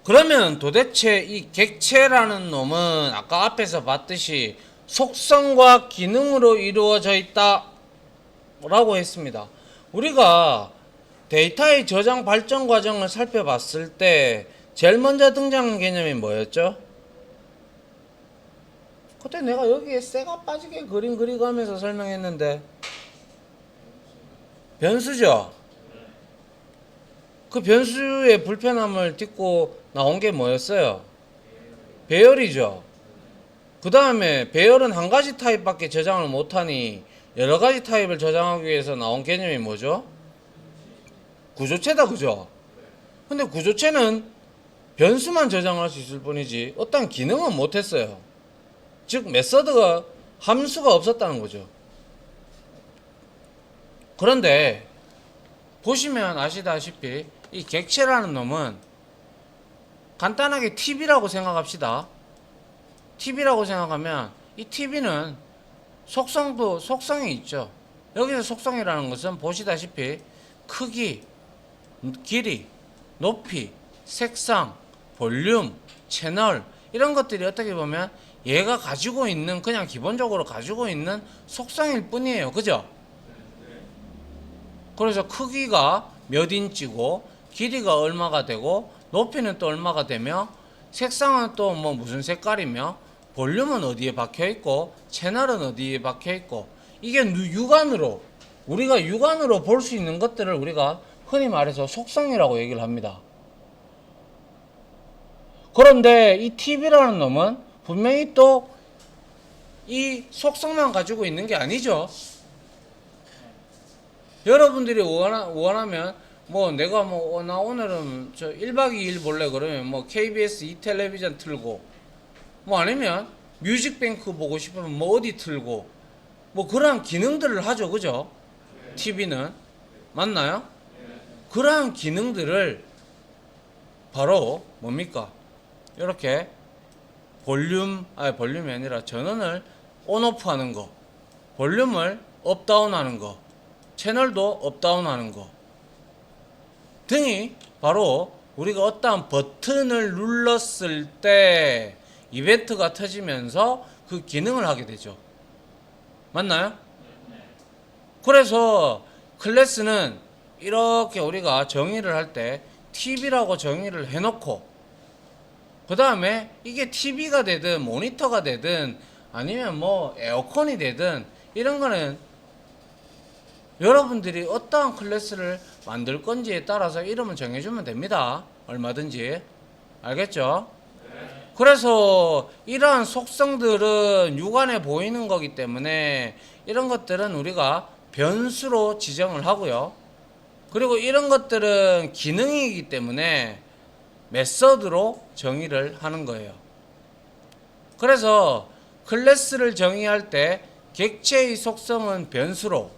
그러면 도대체 이 객체라는 놈은 아까 앞에서 봤듯이 속성과 기능으로 이루어져 있다 라고 했습니다. 우리가 데이터의 저장 발전 과정을 살펴봤을 때 제일 먼저 등장한 개념이 뭐였죠? 그때 내가 여기에 쇠가 빠지게 그림 그리가면서 설명했는데 변수죠. 그 변수의 불편함을 딛고 나온 게 뭐였어요? 배열이죠. 그 다음에 배열은 한 가지 타입밖에 저장을 못하니 여러 가지 타입을 저장하기 위해서 나온 개념이 뭐죠? 구조체다, 그죠? 근데 구조체는 변수만 저장할 수 있을 뿐이지 어떤 기능은 못했어요. 즉 메서드가 함수가 없었다는 거죠. 그런데 보시면 아시다시피 이 객체라는 놈은 간단하게 TV라고 생각합시다. TV라고 생각하면 이 TV는 속성이 있죠. 여기서 속성이라는 것은 보시다시피 크기, 길이, 높이, 색상, 볼륨, 채널 이런 것들이 어떻게 보면 얘가 가지고 있는 그냥 기본적으로 가지고 있는 속성일 뿐이에요. 그죠? 그래서 크기가 몇 인치고 길이가 얼마가 되고 높이는 또 얼마가 되며 색상은 또 뭐 무슨 색깔이며 볼륨은 어디에 박혀 있고 채널은 어디에 박혀 있고 이게 육안으로 우리가 육안으로 볼 수 있는 것들을 우리가 흔히 말해서 속성이라고 얘기를 합니다. 그런데 이 TV라는 놈은 분명히 또 이 속성만 가지고 있는 게 아니죠. 여러분들이 원하면 뭐 내가 뭐 나 오늘은 저 1박 2일 볼래 그러면 뭐 KBS 이텔레비전 틀고 뭐 아니면 뮤직뱅크 보고 싶으면 뭐 어디 틀고 뭐 그러한 기능들을 하죠. 그죠? TV는 맞나요? 그러한 기능들을 바로 뭡니까? 이렇게 볼륨이 아니라 전원을 온오프 하는 거, 볼륨을 업다운 하는 거, 채널도 업다운 하는 거 등이 바로 우리가 어떠한 버튼을 눌렀을 때 이벤트가 터지면서 그 기능을 하게 되죠. 맞나요? 그래서 클래스는 이렇게 우리가 정의를 할 때 TV라고 정의를 해놓고 그 다음에 이게 TV가 되든 모니터가 되든 아니면 뭐 에어컨이 되든 이런 거는 여러분들이 어떠한 클래스를 만들 건지에 따라서 이름을 정해주면 됩니다. 얼마든지. 알겠죠? 그래서 이러한 속성들은 육안에 보이는 거기 때문에 이런 것들은 우리가 변수로 지정을 하고요. 그리고 이런 것들은 기능이기 때문에 메서드로 정의를 하는 거예요. 그래서 클래스를 정의할 때 객체의 속성은 변수로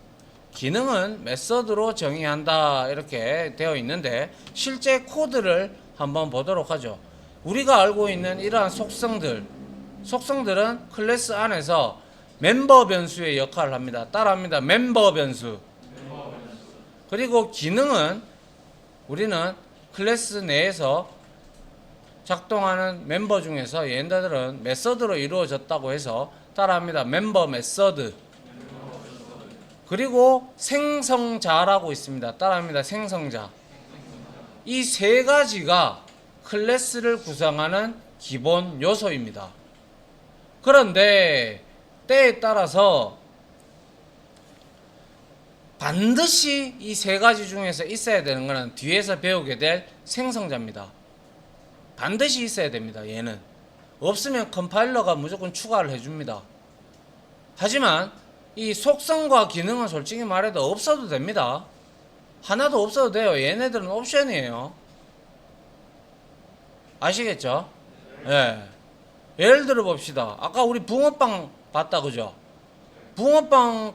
기능은 메서드로 정의한다 이렇게 되어 있는데 실제 코드를 한번 보도록 하죠. 우리가 알고 있는 이러한 속성들은 클래스 안에서 멤버 변수의 역할을 합니다. 따라합니다. 멤버 변수. 그리고 기능은 우리는 클래스 내에서 작동하는 멤버 중에서 얘네들은 메서드로 이루어졌다고 해서 따라합니다. 멤버 메서드. 그리고 생성자라고 있습니다. 따라합니다. 생성자. 이 세 가지가 클래스를 구성하는 기본 요소입니다. 그런데 때에 따라서 반드시 이 세 가지 중에서 있어야 되는 것은 뒤에서 배우게 될 생성자입니다. 반드시 있어야 됩니다. 얘는 없으면 컴파일러가 무조건 추가를 해줍니다. 하지만 이 속성과 기능은 솔직히 말해도 없어도 됩니다. 하나도 없어도 돼요. 얘네들은 옵션이에요. 아시겠죠? 예. 예를 들어 봅시다. 아까 우리 붕어빵 봤다 그죠? 붕어빵을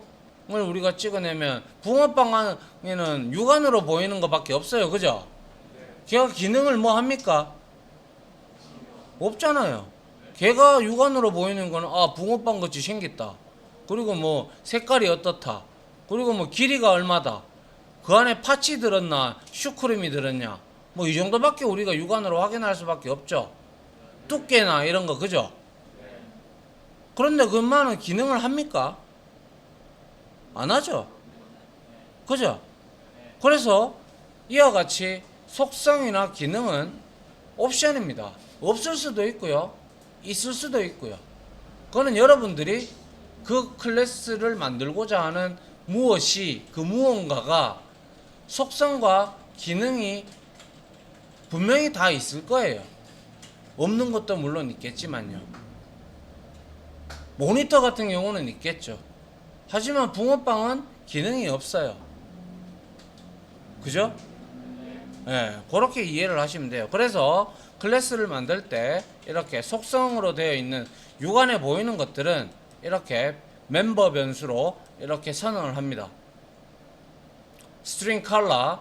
우리가 찍어내면 붕어빵에는 육안으로 보이는 것밖에 없어요. 그죠? 걔가 기능을 뭐 합니까? 없잖아요. 걔가 육안으로 보이는 거는 붕어빵 같이 생겼다. 그리고 뭐 색깔이 어떻다. 그리고 뭐 길이가 얼마다. 그 안에 팥이 들었나 슈크림이 들었냐. 뭐 이 정도밖에 우리가 육안으로 확인할 수밖에 없죠. 두께나 이런 거, 그죠? 그런데 그만한 기능을 합니까? 안 하죠. 그죠? 그래서 이와 같이 속성이나 기능은 옵션입니다. 없을 수도 있고요. 있을 수도 있고요. 그거는 여러분들이 그 클래스를 만들고자 하는 무엇이, 그 무언가가 속성과 기능이 분명히 다 있을 거예요. 없는 것도 물론 있겠지만요. 모니터 같은 경우는 있겠죠. 하지만 붕어빵은 기능이 없어요. 그죠? 그렇게 이해를 하시면 돼요. 그래서 클래스를 만들 때 이렇게 속성으로 되어 있는 육안에 보이는 것들은 이렇게 멤버 변수로 이렇게 선언을 합니다. string color,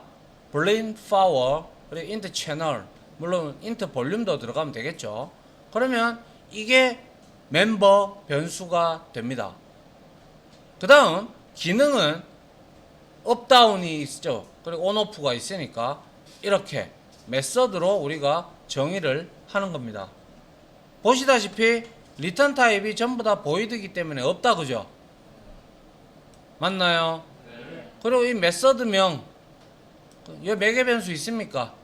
boolean power, 그리고 int channel, 물론 int 볼륨도 들어가면 되겠죠. 그러면 이게 멤버 변수가 됩니다. 그 다음 기능은 업다운이 있죠. 그리고 온오프가 있으니까 이렇게 메서드로 우리가 정의를 하는 겁니다. 보시다시피 리턴 타입이 전부 다 보이드이기 때문에 없다, 그죠? 맞나요? 네. 그리고 이 메서드명 여기 몇 개 변수 있습니까?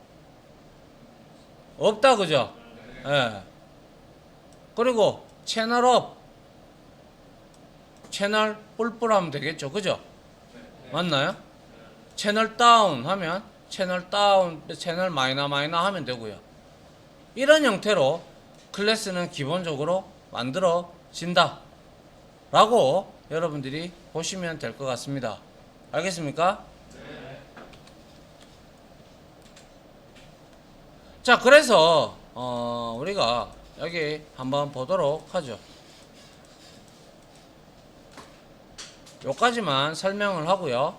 없다, 그죠? 네. 그리고 채널업 채널 뿔뿔 하면 되겠죠, 그죠? 맞나요? 채널 다운 하면 채널 다운, 채널 마이너 하면 되고요. 이런 형태로 클래스는 기본적으로 만들어진다 라고 여러분들이 보시면 될 것 같습니다. 알겠습니까? 네. 자, 그래서 우리가 여기 한번 보도록 하죠. 요까지만 설명을 하고요.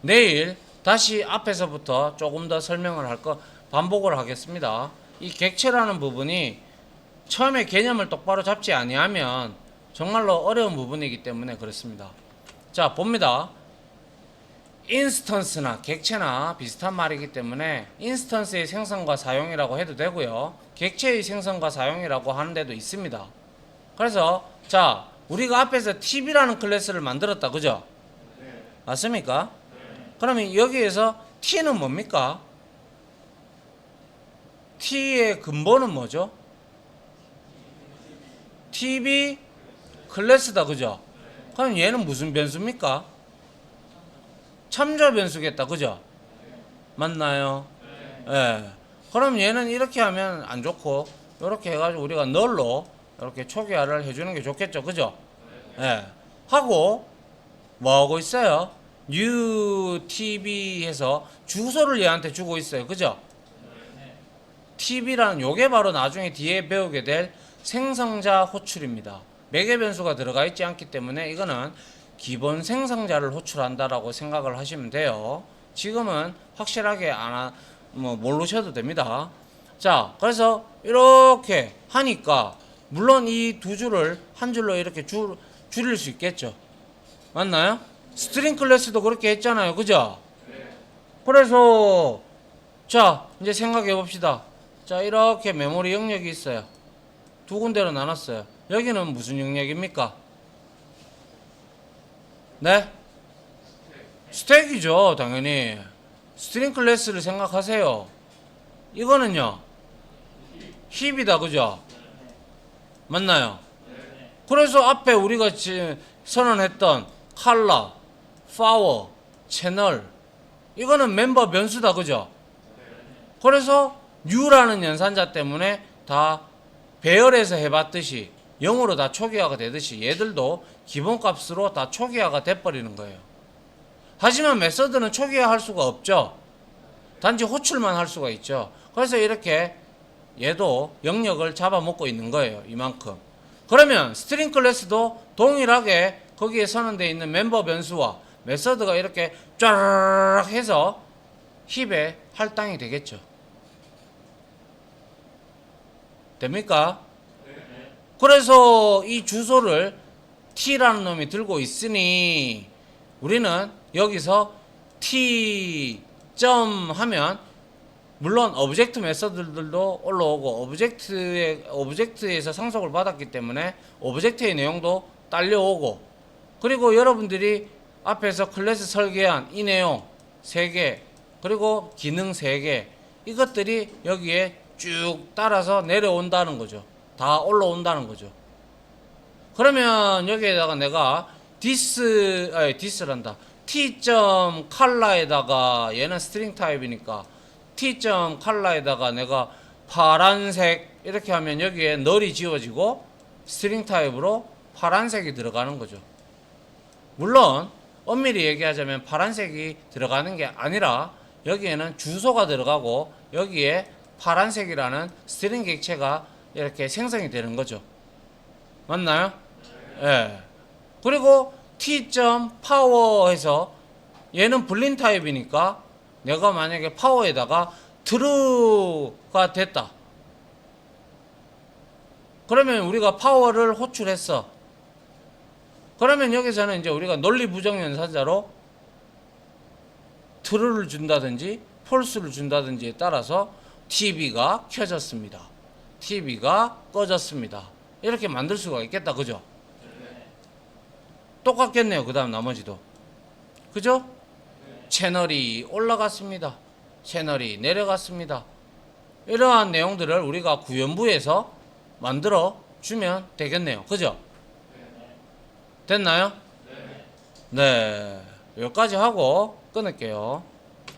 내일 다시 앞에서부터 조금 더 설명을 반복을 하겠습니다. 이 객체라는 부분이 처음에 개념을 똑바로 잡지 아니하면 정말로 어려운 부분이기 때문에 그렇습니다. 자, 봅니다. 인스턴스나 객체나 비슷한 말이기 때문에 인스턴스의 생성과 사용이라고 해도 되고요. 객체의 생성과 사용이라고 하는 데도 있습니다. 그래서 자, 우리가 앞에서 tb라는 클래스를 만들었다, 그죠? 네. 맞습니까? 네. 그러면 여기에서 t는 뭡니까? t의 근본은 뭐죠? tb 클래스다, 그죠? 그럼 얘는 무슨 변수입니까? 참조 변수겠다, 그죠? 맞나요? 네. 그럼 얘는 이렇게 하면 안 좋고 이렇게 해가지고 우리가 널로 이렇게 초기화를 해주는 게 좋겠죠, 그죠? 하고 뭐 하고 있어요? new tb 해서 주소를 얘한테 주고 있어요, 그죠? tb라는 요게 바로 나중에 뒤에 배우게 될 생성자 호출입니다. 매개 변수가 들어가 있지 않기 때문에 이거는 기본 생성자를 호출한다라고 생각을 하시면 돼요. 지금은 확실하게 모르셔도 됩니다. 자, 그래서 이렇게 하니까 물론 이 두 줄을 한 줄로 이렇게 줄일 수 있겠죠. 맞나요? 스트링 클래스도 그렇게 했잖아요, 그죠? 그래서 자, 이제 생각해 봅시다. 자, 이렇게 메모리 영역이 있어요. 두 군데로 나눴어요. 여기는 무슨 영역입니까? 네? 스택이죠, 당연히. 스트링 클래스를 생각하세요. 이거는요, 힙이다, 그죠? 맞나요? 그래서 앞에 우리가 선언했던 컬러, 파워, 채널, 이거는 멤버 변수다, 그죠? 그래서 U라는 연산자 때문에 다 배열해서 해봤듯이 0으로 다 초기화가 되듯이 얘들도 기본값으로 다 초기화가 돼버리는 거예요. 하지만 메서드는 초기화 할 수가 없죠. 단지 호출만 할 수가 있죠. 그래서 이렇게 얘도 영역을 잡아먹고 있는 거예요, 이만큼. 그러면 스트링 클래스도 동일하게 거기에 선언되어 있는 멤버 변수와 메서드가 이렇게 쫙 해서 힙에 할당이 되겠죠. 됩니까? 그래서 이 주소를 t라는 놈이 들고 있으니 우리는 여기서 t 점 하면 물론 오브젝트 메서드들도 올라오고 오브젝트에서 상속을 받았기 때문에 오브젝트의 내용도 딸려오고, 그리고 여러분들이 앞에서 클래스 설계한 이 내용 3개 그리고 기능 3개 이것들이 여기에 쭉 따라서 내려온다는 거죠. 다 올라온다는 거죠. 그러면 여기에다가 내가 디스란다. t.color에다가 얘는 스트링 타입이니까 t.color에다가 내가 파란색 이렇게 하면 여기에 널이 지워지고 스트링 타입으로 파란색이 들어가는 거죠. 물론 엄밀히 얘기하자면 파란색이 들어가는 게 아니라 여기에는 주소가 들어가고 여기에 파란색이라는 스트링 객체가 이렇게 생성이 되는 거죠. 맞나요? 예. 그리고 t.power 해서 얘는 불린 타입이니까 내가 만약에 파워에다가 true가 됐다. 그러면 우리가 파워를 호출했어. 그러면 여기서는 이제 우리가 논리 부정 연산자로 true를 준다든지 false를 준다든지에 따라서 TV가 켜졌습니다. TV가 꺼졌습니다. 이렇게 만들 수가 있겠다. 그죠? 똑같겠네요. 그 다음 나머지도. 그죠? 채널이 올라갔습니다. 채널이 내려갔습니다. 이러한 내용들을 우리가 구현부에서 만들어 주면 되겠네요. 그죠? 됐나요? 네. 여기까지 하고 끊을게요.